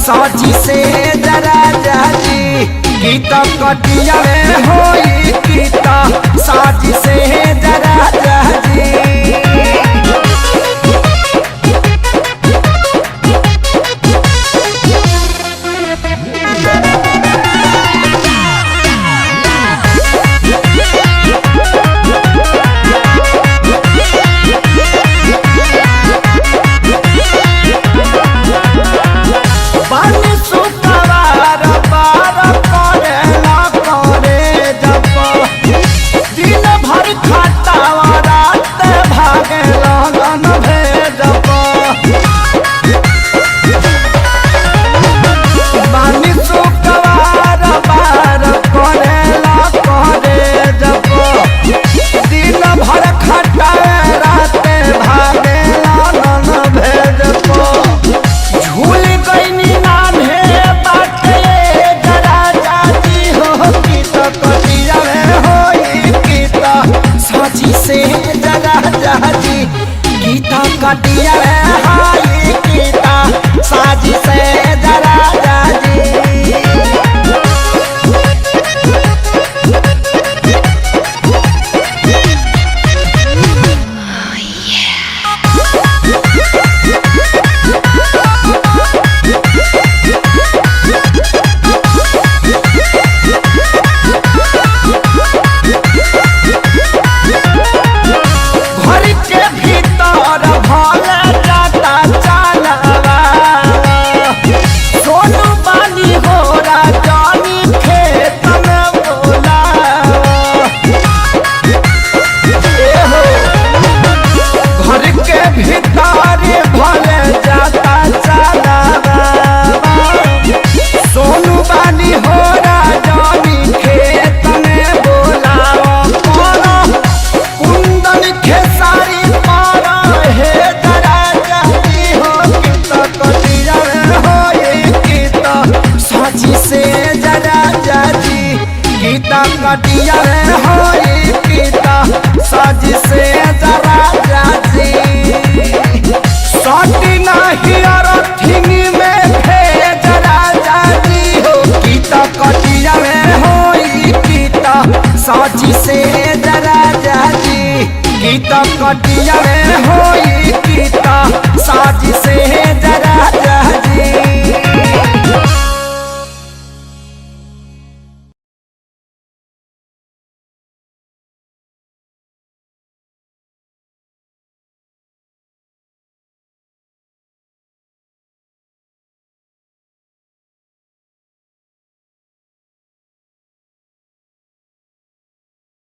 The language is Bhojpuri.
साजी से जरा जाजी गीता कटिया में होई गीता साजी से जरा जाजी। गीता कटिया में हाई गीता साजी से जरा जाजी। गीता कटिया में होई गीता साजी से जरा जाजी। सटी नहीं अरथिंगी में जरा जाजी हो गीता कटिया में होई गीता साजी से जरा जाजी। गीता कटिया में होई गीता साजी से जरा जाजी।